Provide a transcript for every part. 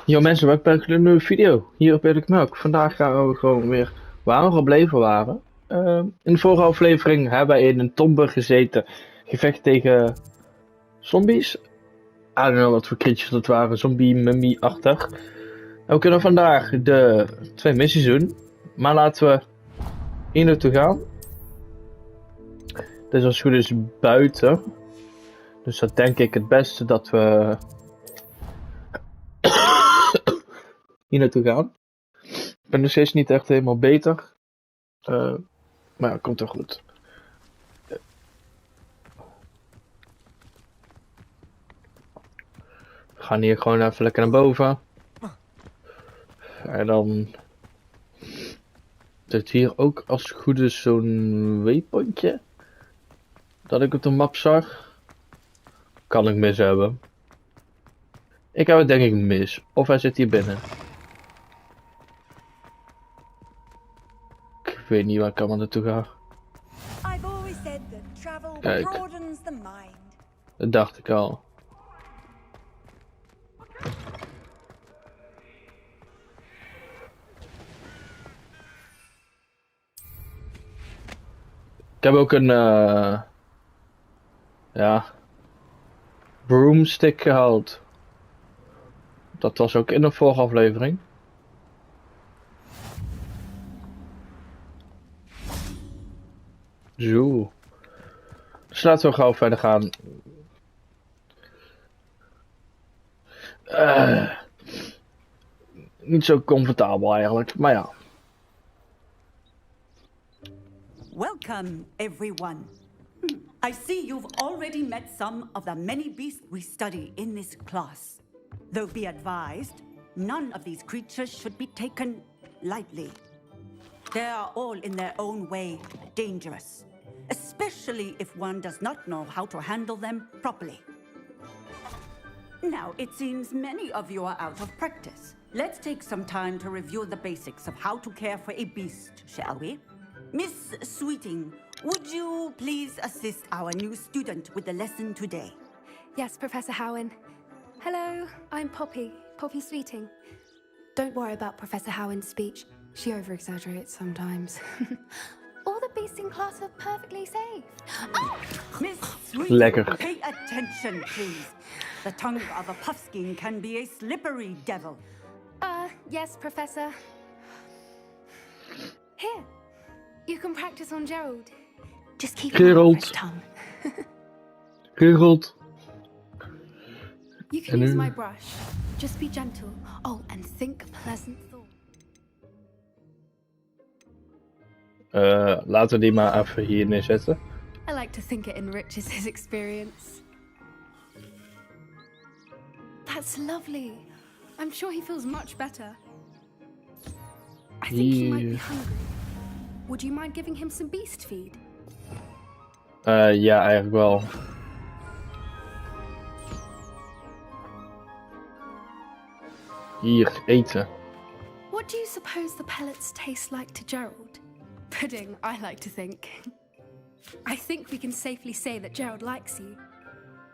Yo mensen, welkom bij een nieuwe video hier op Eerlijke Melk. Vandaag gaan we gewoon weer waar we gebleven waren. In de vorige aflevering hebben wij in een tombe gezeten, gevecht tegen zombies. I don't know wat voor creatures dat waren, zombie-mummy-achtig. En we kunnen vandaag de 2 missies doen, maar laten we hier naartoe gaan. Dit is als het goed is buiten, dus dat denk ik het beste dat we hier naartoe gaan. Ik ben nog steeds niet echt helemaal beter. Maar ja, komt toch goed. We gaan hier gewoon even lekker naar boven. En dan zit hier ook als het goed is zo'n waypointje. Dat ik op de map zag. Kan ik mis hebben. Ik heb het denk ik mis. Of hij zit hier binnen. Ik weet niet waar ik allemaal naartoe ga. Kijk. Dat dacht ik al. Ik heb ook een ja, broomstick gehaald. Dat was ook in de vorige aflevering. Zo. Dus laten we gauw verder gaan. Niet zo comfortabel eigenlijk, maar ja. Welcome, everyone. I see you've already met some of the many beasts we study in this class. Though be advised, none of these creatures should be taken lightly. They are all in their own way dangerous, especially if one does not know how to handle them properly. Now, it seems many of you are out of practice. Let's take some time to review the basics of how to care for a beast, shall we? Miss Sweeting, would you please assist our new student with the lesson today? Yes, Professor Howen. Hello, I'm Poppy Sweeting. Don't worry about Professor Howen's speech. She over-exaggerates sometimes. All the beasts in class are perfectly safe. Oh! Miss Sweeting, Lekker. pay attention, please. The tongue of a puffskein can be a slippery devil. Yes, Professor. Here, you can practice on Gerald. Just keep an eye on his tongue. Gerald. You can use my brush. Just be gentle. Oh, and think pleasant thoughts. Laten we die maar even hier neerzetten. I like to think it enriches his experience. That's lovely. I'm sure he feels much better. I think he might be hungry. Would you mind giving him some beast feed? Ja, eigenlijk wel. Hier, eten. What do you suppose the pellets taste like to Gerald? Pudding, I like to think. I think we can safely say that Gerald likes you.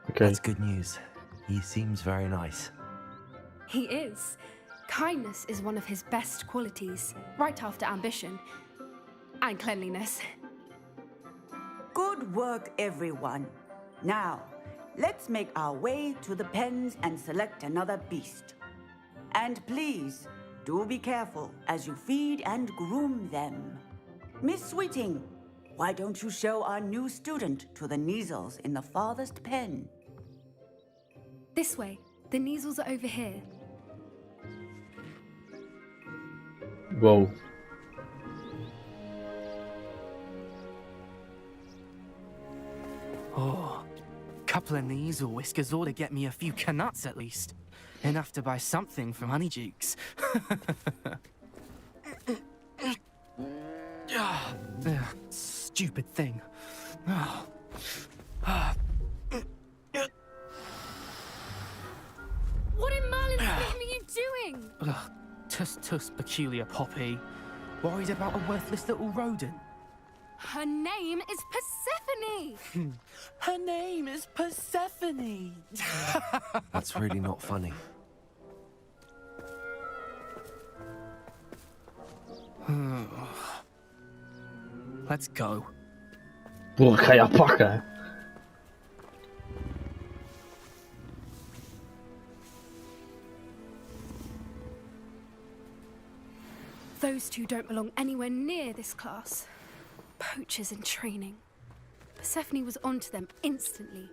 Okay. That's good news. He seems very nice. He is. Kindness is one of his best qualities, right after ambition. And cleanliness. Good work, everyone. Now, let's make our way to the pens and select another beast. And please, do be careful as you feed and groom them. Miss Sweeting, why don't you show our new student to the Neasels in the farthest pen? This way. The Neasels are over here. Wow. Oh, couple of Neasel whiskers ought to get me a few canuts at least. Enough to buy something from Honeydukes. Stupid thing. What in Merlin's name are you doing? Tuss peculiar Poppy. Worried about a worthless little rodent. Her name is Persephone! me. Her name is Persephone. That's really not funny. Let's go. Broer, ik ga jou pakken. Hè. Those two don't belong anywhere near this class. Poachers in training. Persephone was onto them instantly.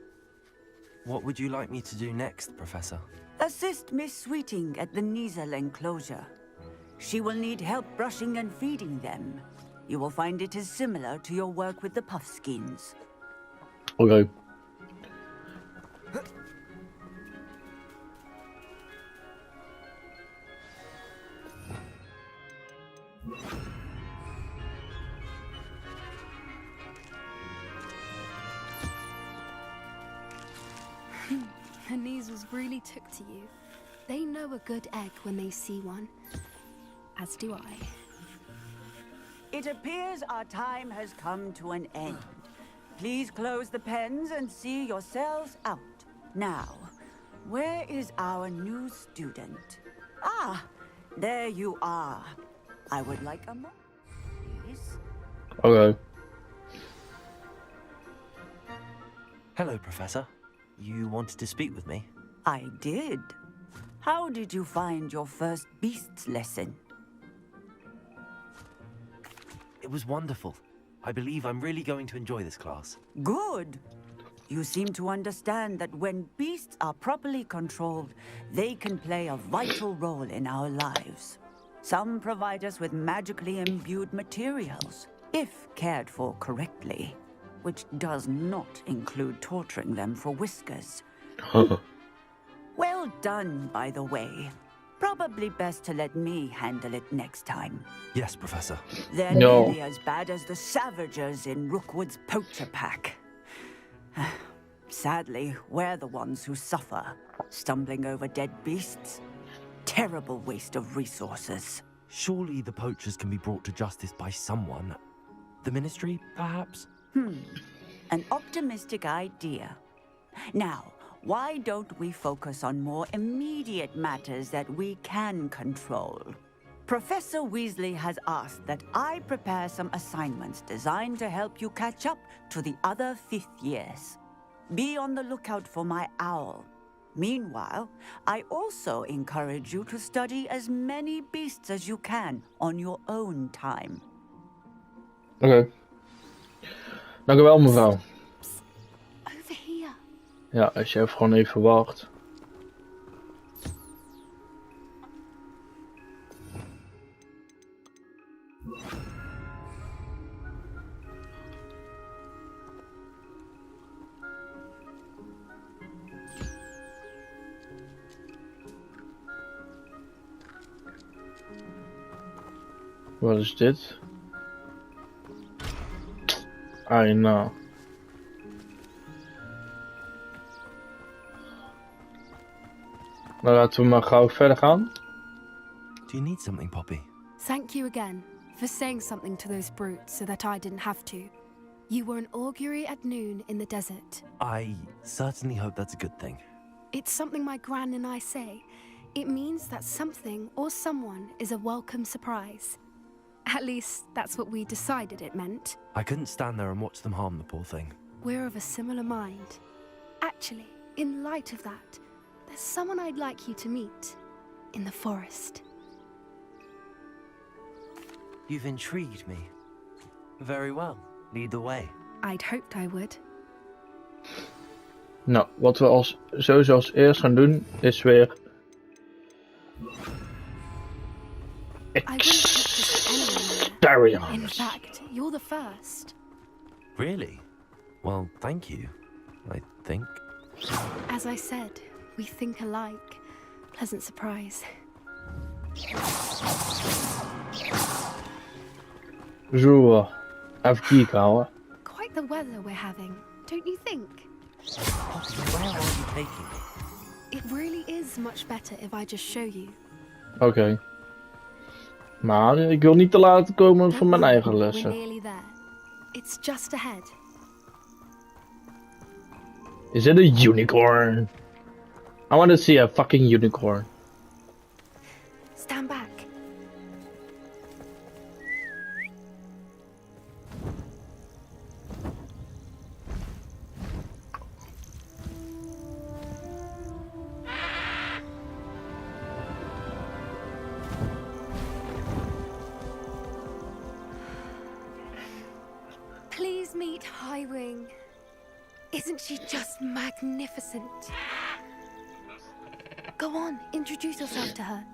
What would you like me to do next, Professor? Assist Miss Sweeting at the Nizel enclosure. She will need help brushing and feeding them. You will find it is similar to your work with the puffskins. Oké. Her Niezels really took to you. They know a good egg when they see one. As do I. It appears our time has come to an end. Please close the pens and see yourselves out. Now, where is our new student? Ah, there you are. I would like a moment, please. Oké. Hello, Professor. You wanted to speak with me? I did. How did you find your first beasts lesson? It was wonderful. I believe I'm really going to enjoy this class. Good. You seem to understand that when beasts are properly controlled, they can play a vital role in our lives. Some provide us with magically imbued materials, if cared for correctly, which does not include torturing them for whiskers. Well done, by the way. Probably best to let me handle it next time. Yes, Professor. They're No. nearly as bad as the Savagers in Rookwood's poacher pack. Sadly, we're the ones who suffer, stumbling over dead beasts. Terrible waste of resources. Surely the poachers can be brought to justice by someone. The Ministry, perhaps? An optimistic idea. Now, why don't we focus on more immediate matters that we can control? Professor Weasley has asked that I prepare some assignments designed to help you catch up to the other 5th years. Be on the lookout for my owl. Meanwhile, I also encourage you to study as many beasts as you can on your own time. Oké. Dank u wel, mevrouw. Over here. Ja, als je even gewoon even wacht. Wat is dit? Ai, nou. Dan laten we maar gauw verder gaan. Do you need something, Poppy? Thank you again for saying something to those brutes so that I didn't have to. You were an augury at noon in the desert. I certainly hope that's a good thing. It's something my gran and I say. It means that something or someone is a welcome surprise. At least, that's what we decided it meant. I couldn't stand there and watch them harm the poor thing. We're of a similar mind. Actually, in light of that, there's someone I'd like you to meet. In the forest. You've intrigued me. Very well. Lead the way. I'd hoped I would. Nou, wat we sowieso als eerst gaan doen, is weer... I wouldn't take just anyone there. Darian. In fact, you're the first. Really? Well, thank you. I think. As I said, we think alike. Pleasant surprise. Zo, even kijken houden. Quite the weather we're having, don't you think? Poppy, where are you taking me? It really is much better if I just show you. Oké. Maar ik wil niet te laat komen Don't voor mijn worry, eigen we're lessen. nearly there. It's just ahead. Is it a unicorn? I want to see a fucking unicorn. Stand back. Please meet Highwing. Isn't she just magnificent? Go on, introduce yourself to her.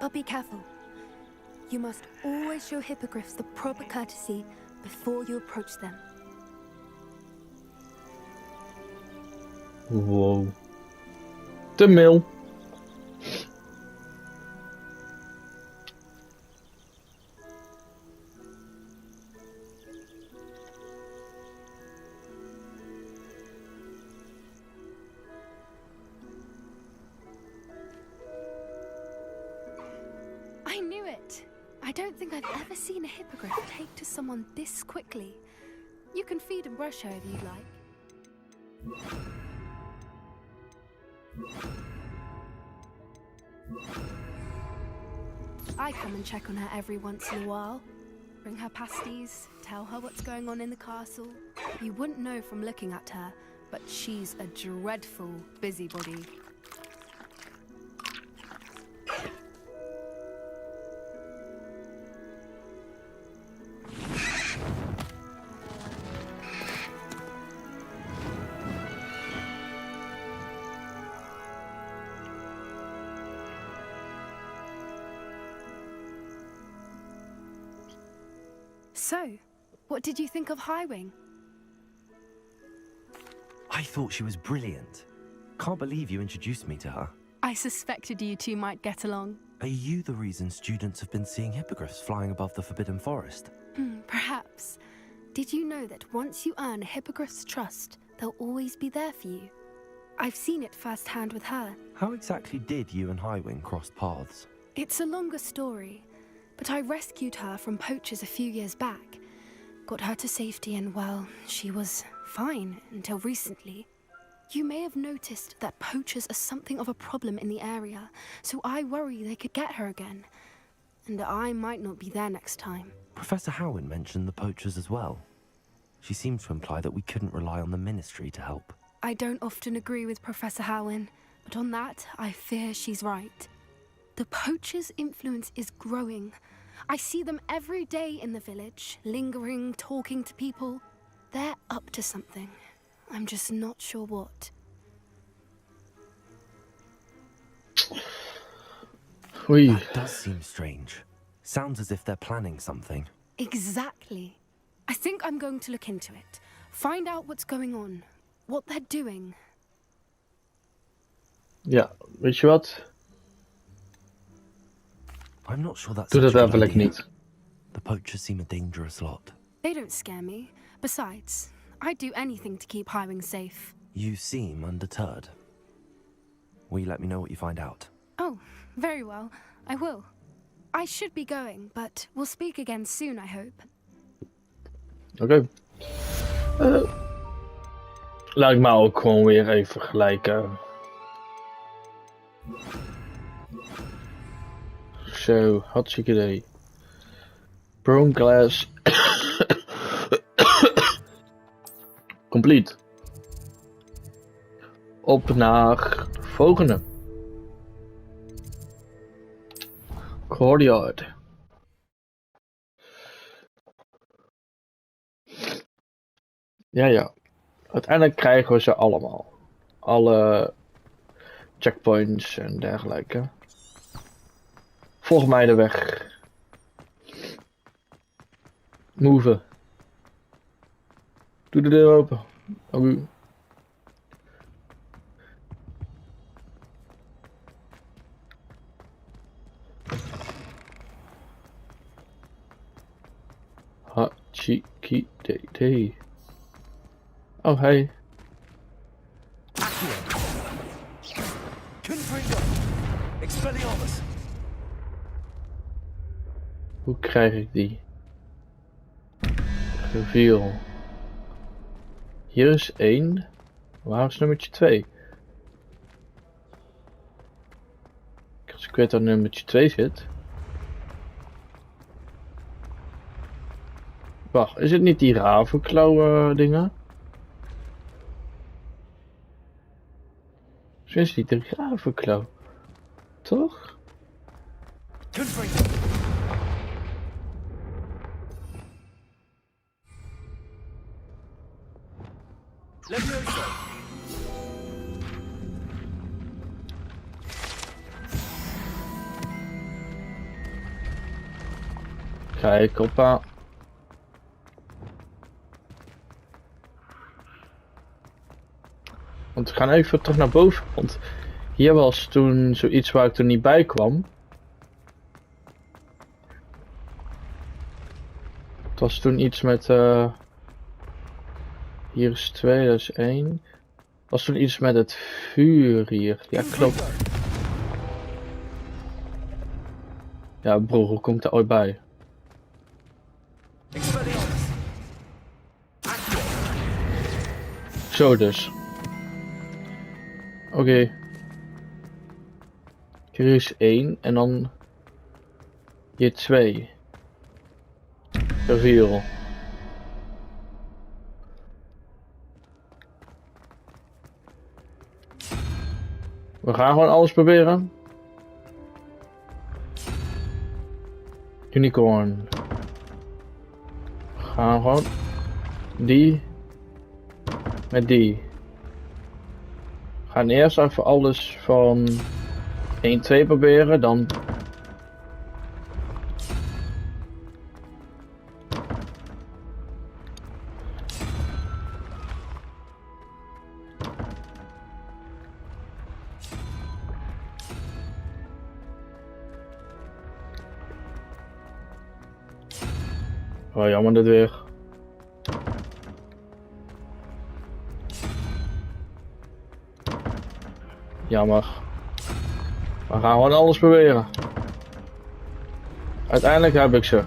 But be careful. You must always show hippogriffs the proper courtesy before you approach them. Wow. De mail. I knew it. I don't think I've ever seen a hippogriff take to someone this quickly. You can feed and brush her if you'd like. I come and check on her every once in a while. Bring her pasties, tell her what's going on in the castle. You wouldn't know from looking at her, but she's a dreadful busybody. So, what did you think of Highwing? I thought she was brilliant. Can't believe you introduced me to her. I suspected you two might get along. Are you the reason students have been seeing hippogriffs flying above the Forbidden Forest? Perhaps. Did you know that once you earn a hippogriff's trust, they'll always be there for you? I've seen it firsthand with her. How exactly did you and Highwing cross paths? It's a longer story, but I rescued her from poachers a few years back. Got her to safety and, well, she was fine until recently. You may have noticed that poachers are something of a problem in the area, so I worry they could get her again. And I might not be there next time. Professor Howin mentioned the poachers as well. She seemed to imply that we couldn't rely on the ministry to help. I don't often agree with Professor Howin, but on that, I fear she's right. The poachers' influence is growing. I see them every day in the village, lingering, talking to people. They're up to something. I'm just not sure what. That does seem strange. Sounds as if they're planning something. Exactly. I think I'm going to look into it. Find out what's going on. What they're doing. Ja, weet je wat? I'm not sure that's Doe dat such a good eigenlijk idea. niet. The poachers seem a dangerous lot. They don't scare me. Besides, I'd do anything to keep Highwing safe. You seem undeterred. Will you let me know what you find out? Oh, very well. I will. I should be going, but we'll speak again soon, I hope. Oké. Laat ik maar ook gewoon weer even gelijk. Zo, hartstikke idee. Brown glass. Complete. Op naar de volgende. Courtyard. Ja. Uiteindelijk krijgen we ze allemaal. Alle checkpoints en dergelijke. Volg mij de weg. Move. Doe de deur open. Oké. Hachiki-dee-dee. Oh, hey. Hoe krijg ik die? Reveal. Hier is 1. Waar is nummertje 2? Als ik weet dat nummertje 2 zit. Wacht, is het niet die ravenklauw dingen? Misschien is het niet de ravenklauw. Toch? Kijk, oppa. Want we gaan even terug naar boven, want hier was toen zoiets waar ik toen niet bij kwam. Het was toen iets met, hier is 2, dat is 1. Was toen iets met het vuur hier. Ja, klopt. Ja, bro, hoe komt er ooit bij? Zo dus. Oké. Hier is 1 en dan hier 2. Reveal. We gaan gewoon alles proberen. Unicorn. We gaan gewoon die met die. We gaan eerst even alles van 1, 2 proberen, dan oh, jammer dit weer. Jammer. We gaan gewoon alles proberen. Uiteindelijk heb ik ze.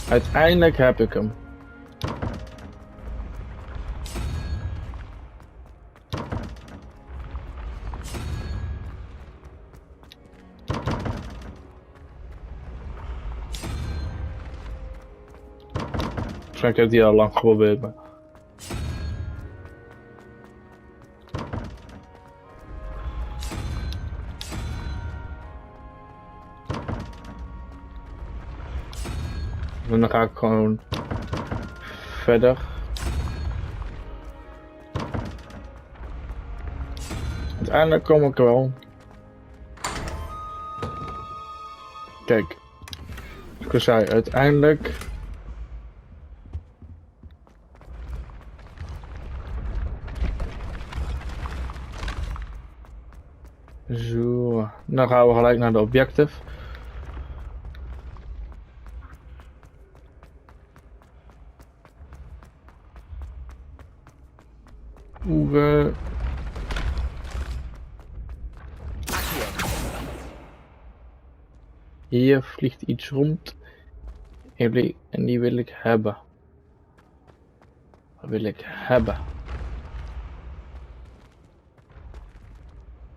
Uiteindelijk heb ik hem. Waarschijnlijk heeft hij al lang geprobeerd, maar... En dan ga ik gewoon verder. Uiteindelijk kom ik er wel. Kijk. Zoals ik zei, uiteindelijk. Zo. Dan gaan we gelijk naar de objective. Hier vliegt iets rond. En die wil ik hebben. Dat wil ik hebben.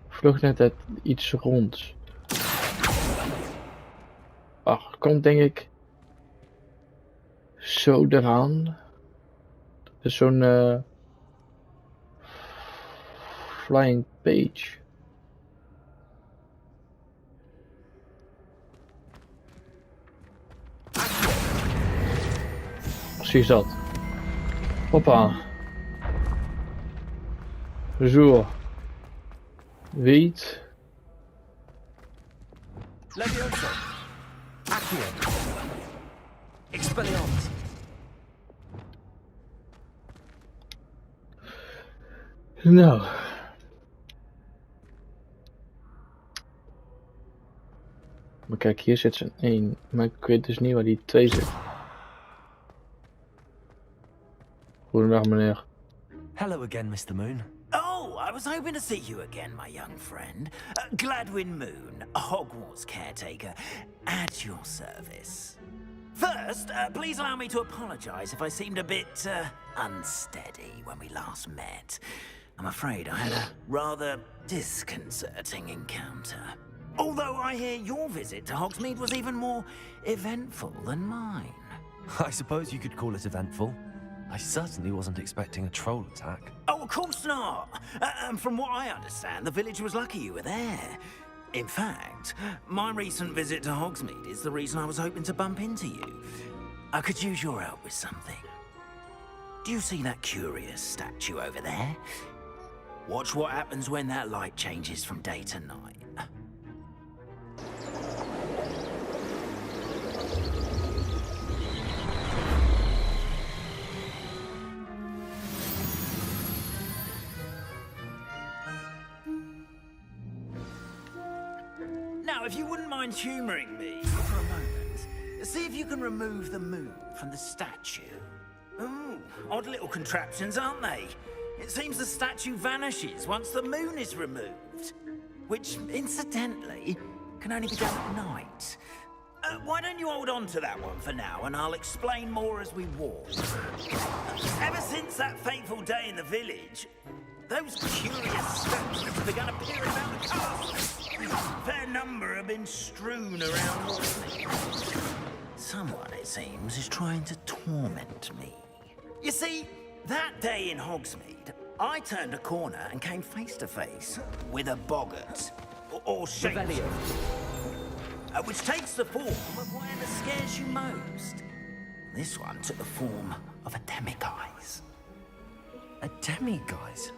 Vloog net iets rond. Ach, komt denk ik zo eraan. Dat is zo'n flying page. Precies dat. Hoppa. Zo. Weet. Levioso. Accio. Expelliarmus. Nou. Maar kijk, hier zit zo'n 1. Maar ik weet dus niet waar die 2 zit. Goedendag meneer. Hello again, Mr. Moon. Oh, I was hoping to see you again, my young friend. Gladwin Moon, Hogwarts caretaker, at your service. First, please allow me to apologize if I seemed a bit unsteady when we last met. I'm afraid I had a rather disconcerting encounter. Although I hear your visit to Hogsmeade was even more eventful than mine. I suppose you could call it eventful. I certainly wasn't expecting a troll attack. Oh, of course not. And from what I understand, the village was lucky you were there. In fact, my recent visit to Hogsmeade is the reason I was hoping to bump into you. I could use your help with something. Do you see that curious statue over there? Watch what happens when that light changes from day to night. Now, if you wouldn't mind humouring me for a moment, see if you can remove the moon from the statue. Ooh, odd little contraptions, aren't they? It seems the statue vanishes once the moon is removed, which, incidentally, can only be done at night. Why don't you hold on to that one for now, and I'll explain more as we walk. Ever since that fateful day in the village, those curious statues have begun appearing around the castle. A fair number have been strewn around Hogsmeade. Someone, it seems, is trying to torment me. You see, that day in Hogsmeade, I turned a corner and came face to face with a boggart, or shape, which takes the form of whatever scares you most. This one took the form of a demiguise. A demiguise?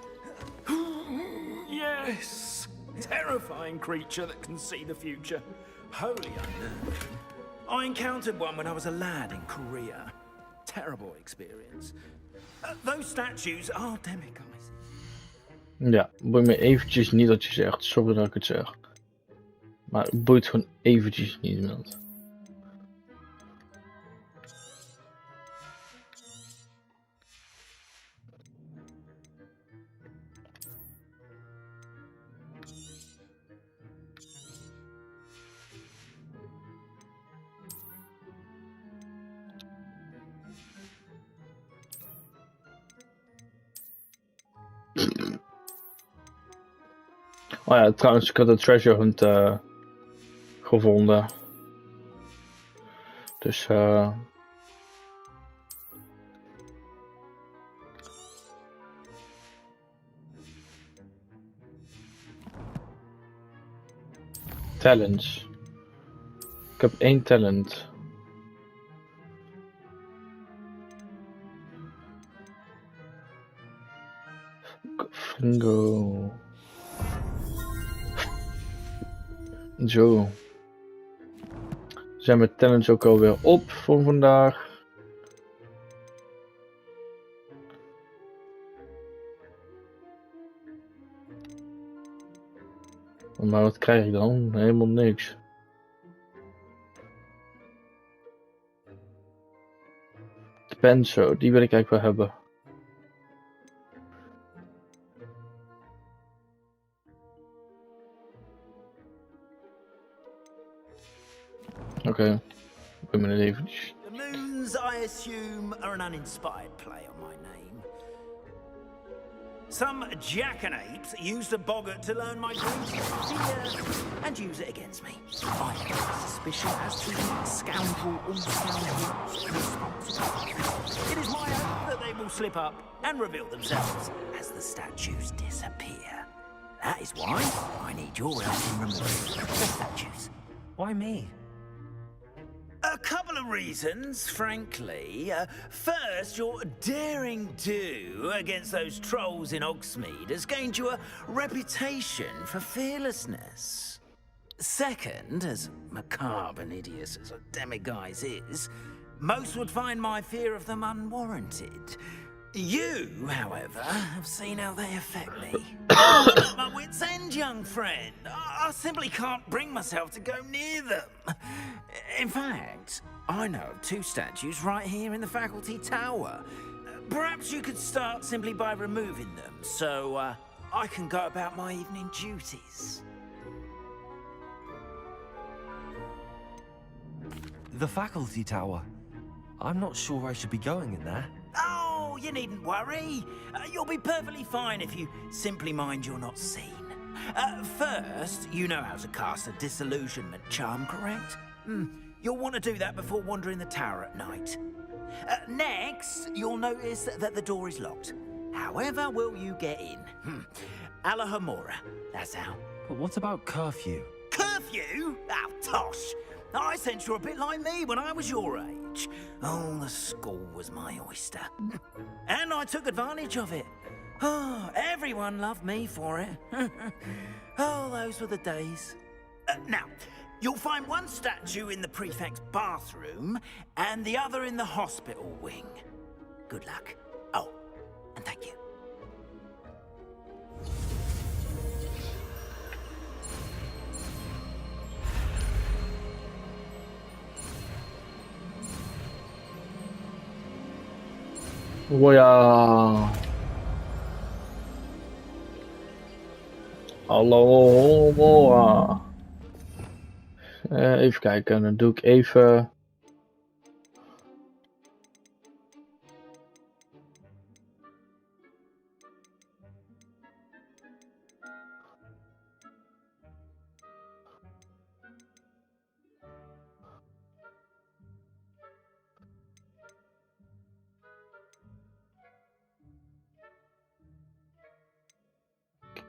Yes! Terrifying creature that can see the future. Wholly unnerving. I encountered one when I was a lad in Korea. Terrible experience. Those statues are demiguises. Ja, boeit me eventjes niet wat je zegt. Sorry dat ik het zeg. Maar het boeit gewoon eventjes niet iemand. Oh ja, trouwens, ik had een treasure hunt gevonden. Dus talents. Ik heb 1 talent. Fringo. Zo. Zijn mijn talents ook alweer op voor vandaag. Maar wat krijg ik dan? Helemaal niks. De penso, die wil ik eigenlijk wel hebben. Oké, ik ben er eventjes. The moons, I assume, are an uninspired play on my name. Some jackanapes used a boggart to learn my greeting and use it against me. I have a suspicion as to the scoundrel or scoundrels responsible. It is my hope that they will slip up and reveal themselves as the statues disappear. That is why I need your help in removing the statues. Why me? A couple of reasons, frankly. First, your daring do against those trolls in Hogsmeade has gained you a reputation for fearlessness. Second, as macabre and hideous as a demiguise is, most would find my fear of them unwarranted. You, however, have seen how they affect me. My wit's end, young friend. I simply can't bring myself to go near them. In fact, I know of 2 statues right here in the faculty tower. Perhaps you could start simply by removing them, so I can go about my evening duties. The faculty tower. I'm not sure I should be going in there. Oh, you needn't worry. You'll be perfectly fine if you simply mind you're not seen. First, you know how to cast a disillusionment charm, correct? You'll want to do that before wandering the tower at night. Next, you'll notice that the door is locked. However will you get in? Alahomora, that's how. But what about curfew? Curfew? Oh, tosh. I sense you're a bit like me when I was your age. Oh, the school was my oyster. And I took advantage of it. Oh, everyone loved me for it. Oh, those were the days. Now, you'll find one statue in the prefect's bathroom and the other in the hospital wing. Good luck. Oh, and thank you. Oh ja. Hallo. Even kijken, dan doe ik even.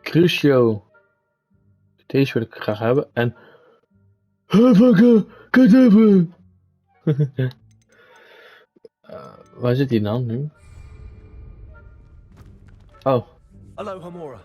Crucio. Deze wil ik graag hebben. En... waar zit hij dan nu? Oh. Hello, Homora.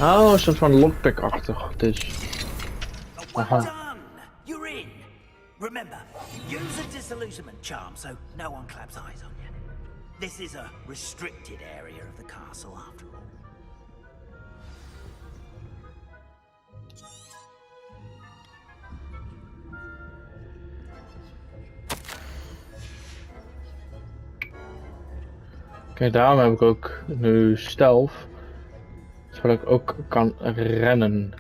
Oh, een soort van lockpick-achtig. Dus. Well Aha. done! You're in. Remember, use a disillusionment charm so no one claps eyes on you. This is a restricted area of the castle, after all. Kijk, daarom heb ik ook nu stealth. Zodat ik ook kan rennen.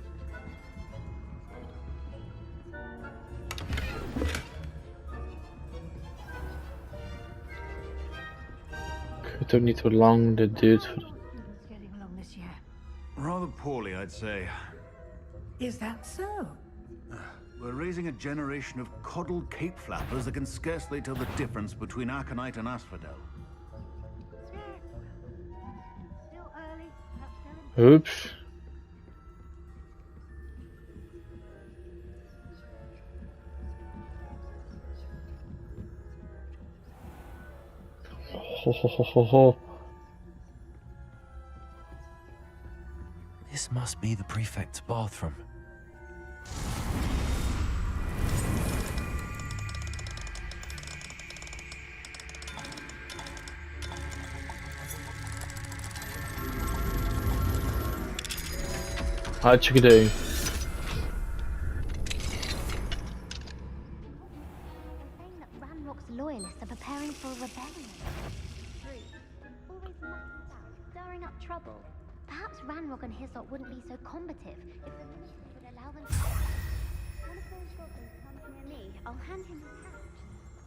Ik weet ook niet hoe lang dit duurt. Getting along this year. Rather poorly, I'd say. Is that so? We're raising a generation of coddled cape flappers that can scarcely tell the difference between aconite and asphodel. Still early. Perhaps go in. Oeps. Ho, ho, ho, ho, ho. This must be the prefect's bathroom. Hartstikke idee. Saying that Ranrock's loyalists are preparing for a rebellion. True. Always mucking about, stirring up trouble. Perhaps Ranrock and his lot wouldn't be so combative if the minister would allow them to... One of those goblins comes near me, I'll hand him his hat.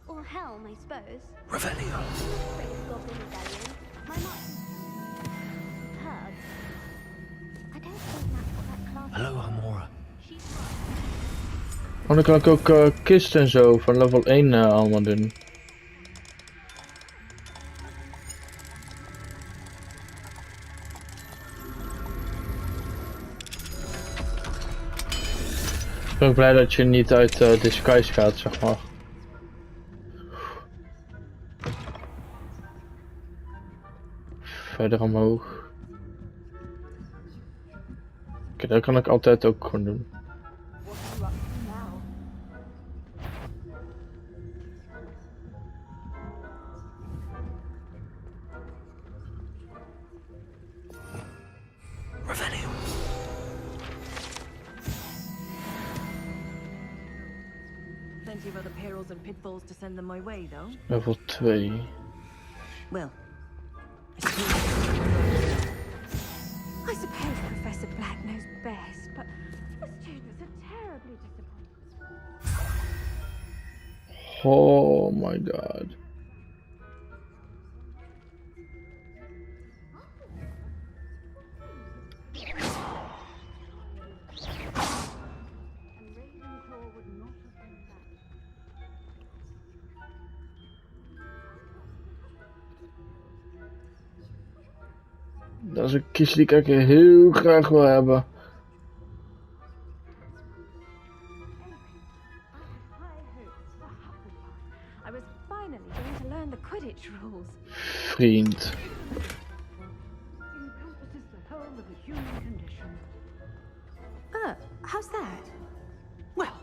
Or helm, I suppose. Revelio. Goblin rebellion. My mark... Heard. I don't Hallo, Amora. Oh, dan kan ik ook kisten en zo van level 1 allemaal doen. Ik ben ook blij dat je niet uit disguise gaat, zeg maar. Verder omhoog. Oké, dat kan ik altijd ook gewoon doen. Revelio. Plenty of other perils and pitfalls to send them my way, though. Level 2. Well, I suppose Professor Black knows best, but the students are terribly disappointed. Oh my god. Dat is een kist die ik heel graag wil hebben. I was finally going to learn the Quidditch rules. Vriend. Encompasses the whole of the human condition. How's that? well,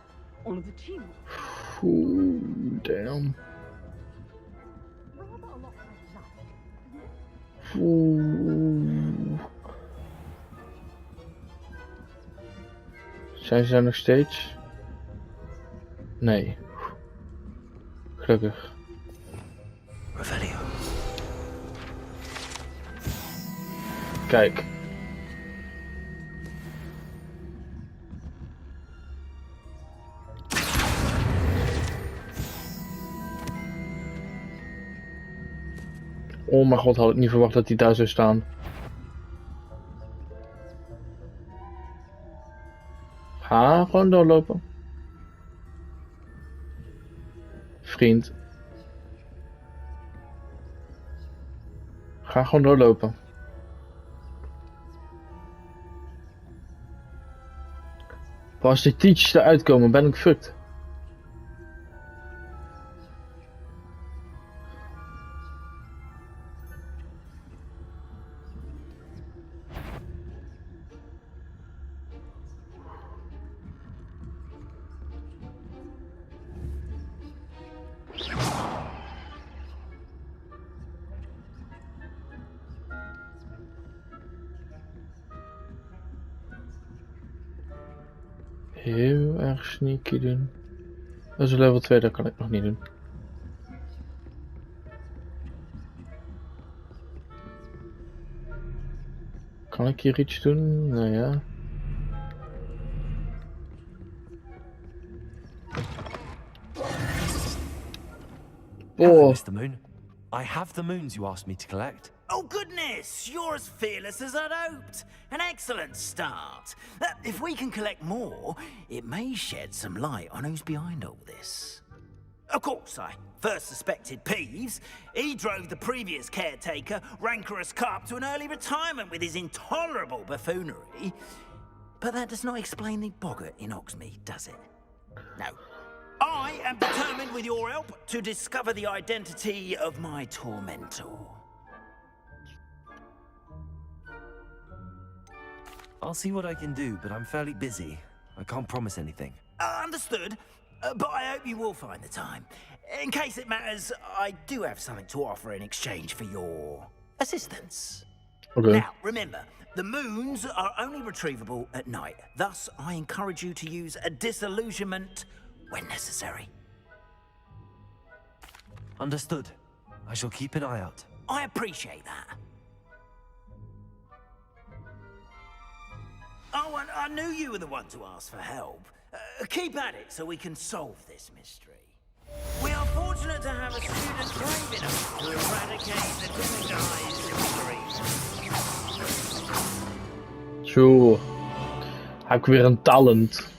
all of the team. Oeh, damn. Rather a lot like life. Oeh. Zijn ze daar nog steeds? Nee. Gelukkig. Revelio. Kijk. Oh mijn god, had ik niet verwacht dat hij daar zou staan. Ga gewoon doorlopen. Vriend. Ga gewoon doorlopen. Als die teachers eruit komen, ben ik fucked. Heel erg sneaky doen. Dat is level 2, dat kan ik nog niet doen. Kan ik hier iets doen? Nou ja. Hello, Mr. Moon. I have the moons you asked me to collect. Oh, goodness! You're as fearless as I'd hoped. An excellent start. If we can collect more, it may shed some light on who's behind all this. Of course, I first suspected Peeves. He drove the previous caretaker, rancorous Carp, to an early retirement with his intolerable buffoonery. But that does not explain the boggart in Oxmead, does it? No. I am determined, with your help, to discover the identity of my tormentor. I'll see what I can do, but I'm fairly busy. I can't promise anything. Understood, but I hope you will find the time. In case it matters, I do have something to offer in exchange for your assistance. Okay. Now, remember, the moons are only retrievable at night. Thus, I encourage you to use a disillusionment when necessary. Understood. I shall keep an eye out. I appreciate that. Oh, and I knew you were the one to ask for help. Keep at it so we can solve this mystery. We are fortunate to have a student brave enough to eradicate the disguised mystery. Zo. Heb ik weer een talent.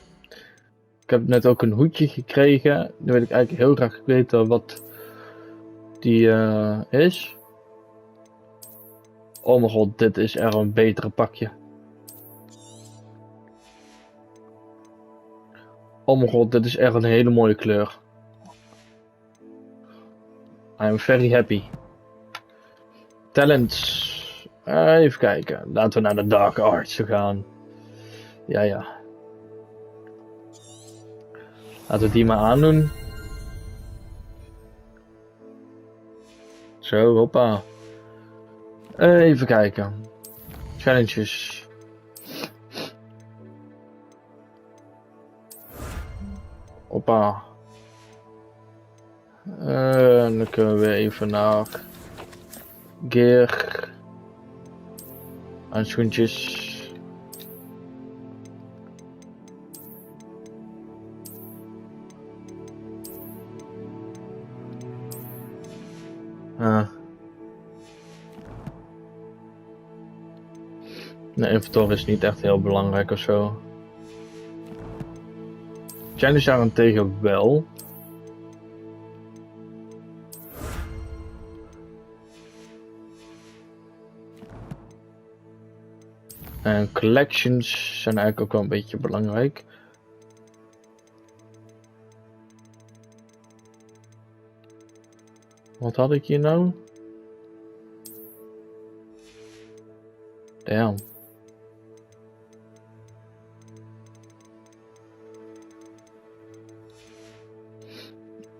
Ik heb net ook een hoedje gekregen. Nu wil ik eigenlijk heel graag weten wat die is. Oh mijn god, dit is er een betere pakje. Oh mijn god, dit is echt een hele mooie kleur. I am very happy. Talents. Even kijken. Laten we naar de Dark Arts gaan. Ja. Laten we die maar aandoen. Zo, hoppa. Even kijken. Challenges. Hoppa. Dan kunnen we even naar gear. Handschoentjes. De inventory is niet echt heel belangrijk of zo. Challenge daarentegen wel. En collections zijn eigenlijk ook wel een beetje belangrijk. Wat had ik hier nou? Damn.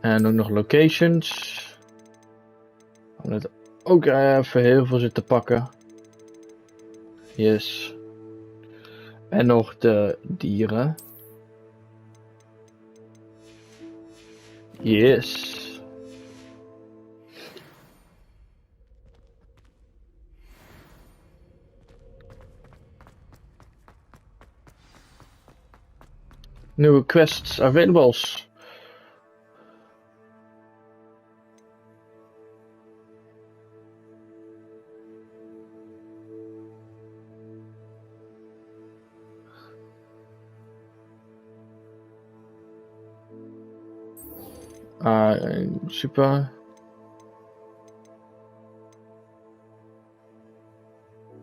En ook nog locations. Om het ook even heel veel zitten pakken. Yes. En nog de dieren. Yes. Nieuwe quests available. Super.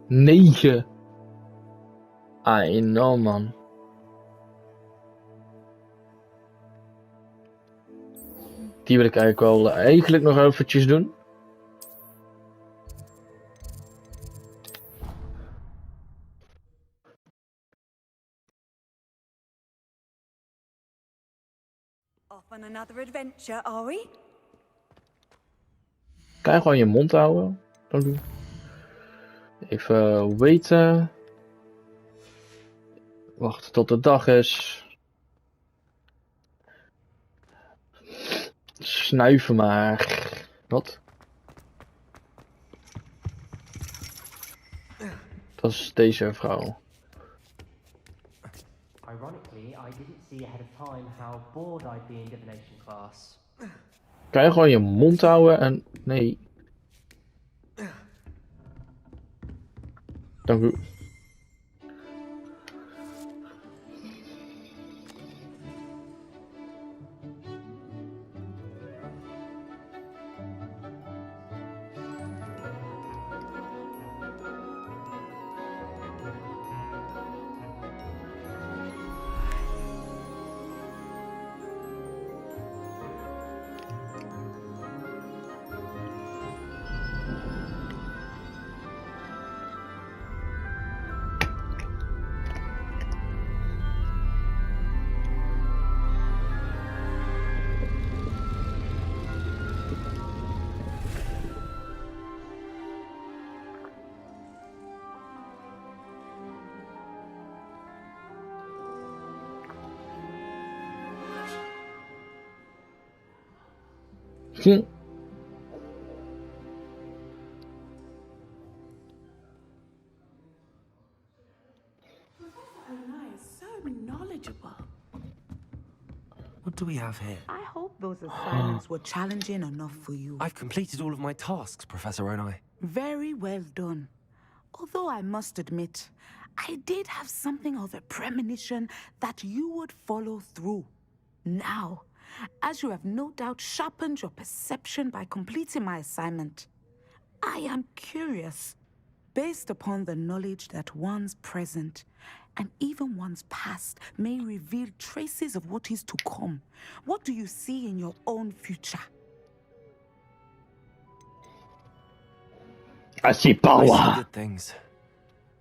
9. Enorm man. Die wil ik eigenlijk nog eventjes doen. Off on another adventure, are we? Kan je gewoon je mond houden? Even weten. Wachten tot de dag is. Snuiven maar. Wat? Dat is deze vrouw. Ironically, I didn't see ahead of time how bored I'd be in divination class. Kan je gewoon je mond houden en... Nee. Dank u. What do we have here? I hope those assignments were challenging enough for you. I've completed all of my tasks, Professor Onai. Very well done. Although I must admit, I did have something of a premonition that you would follow through. Now, as you have no doubt sharpened your perception by completing my assignment, I am curious, based upon the knowledge that one's present and even one's past may reveal traces of what is to come. What do you see in your own future? I see I see power. good things.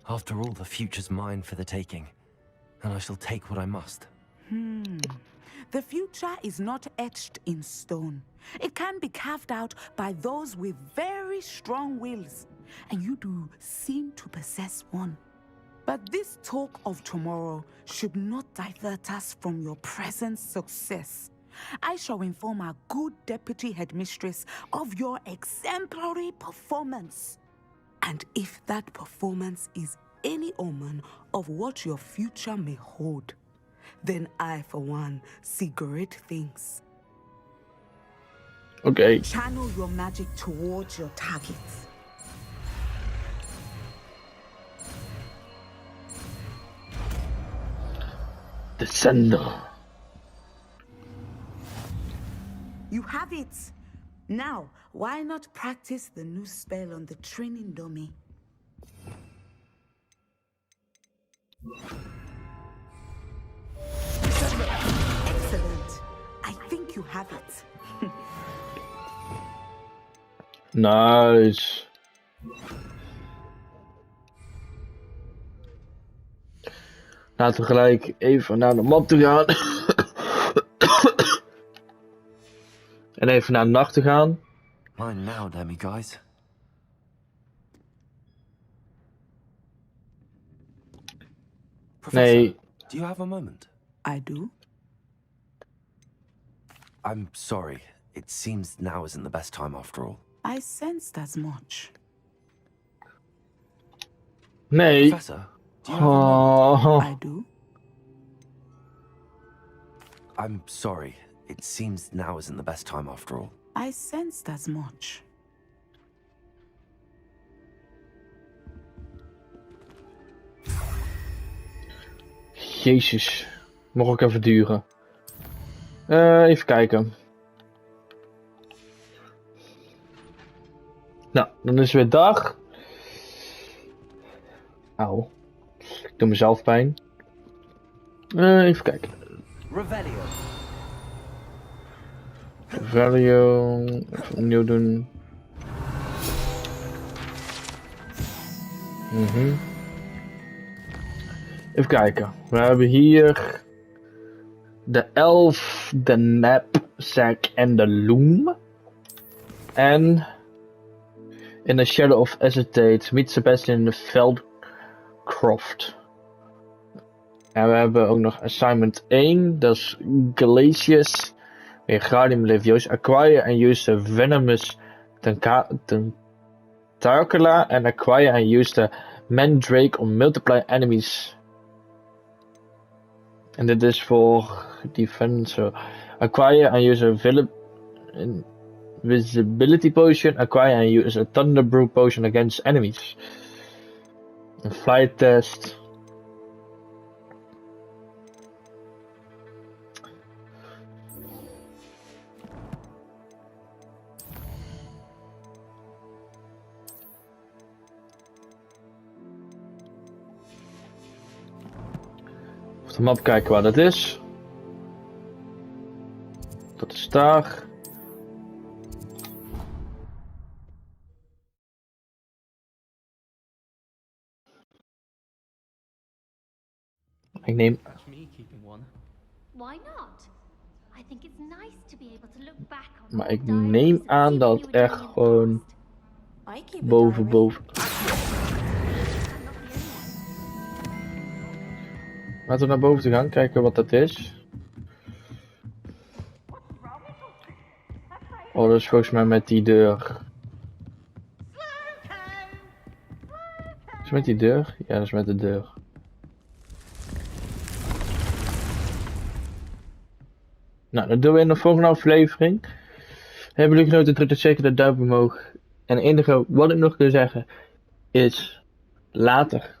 After all, the future's mine for the taking, and I shall take what I must. The future is not etched in stone. It can be carved out by those with very strong wills, and you do seem to possess one. But this talk of tomorrow should not divert us from your present success. I shall inform our good deputy headmistress of your exemplary performance. And if that performance is any omen of what your future may hold, then I, for one, see great things. Oké. Channel your magic towards your targets. Descender. You have it. Now, why not practice the new spell on the training dummy? Excellent. I think you have it. Nice. Laten we gelijk even naar de map toe gaan. En even naar de nacht te gaan. Mine now, damn me, guys. Professor, Nee. do you have a moment? I do. I'm sorry. It seems now isn't the best time after all. I sensed as much. Nee. Professor, do you have a moment? I do. I'm sorry. It seems now isn't the best time after all. I sensed as much. Jezus. Mag ook even duren. Even kijken. Nou, dan is het weer dag. Auw. Ik doe mezelf pijn. Even kijken. Revelio. Value. Even opnieuw doen. Even kijken. We hebben hier de elf, de knapsack en de loom. En in the Shadow of Acetate meet Sebastian in de Veldcroft. En we hebben ook nog assignment 1, dat is Glacius. Weer Guardian Leviosa, acquire and use the venomous Tentacula and acquire and use the Mandrake on multiply enemies. En dit is voor defense. Acquire and use a visibility potion. Acquire and use a thunder brew potion against enemies. Een flight test. Op de map kijken waar dat is. Dat is daar. Ik neem. Why not? I think it's nice to be able to look back on. Maar ik neem aan dat er gewoon boven. Laten we naar boven te gaan, kijken wat dat is. Oh, dat is volgens mij met die deur. Is het met die deur? Ja, dat is met de deur. Nou, dat doen we in de volgende aflevering. Hebben jullie genoten, druk zeker de duimpje omhoog. En het enige wat ik nog wil zeggen is later.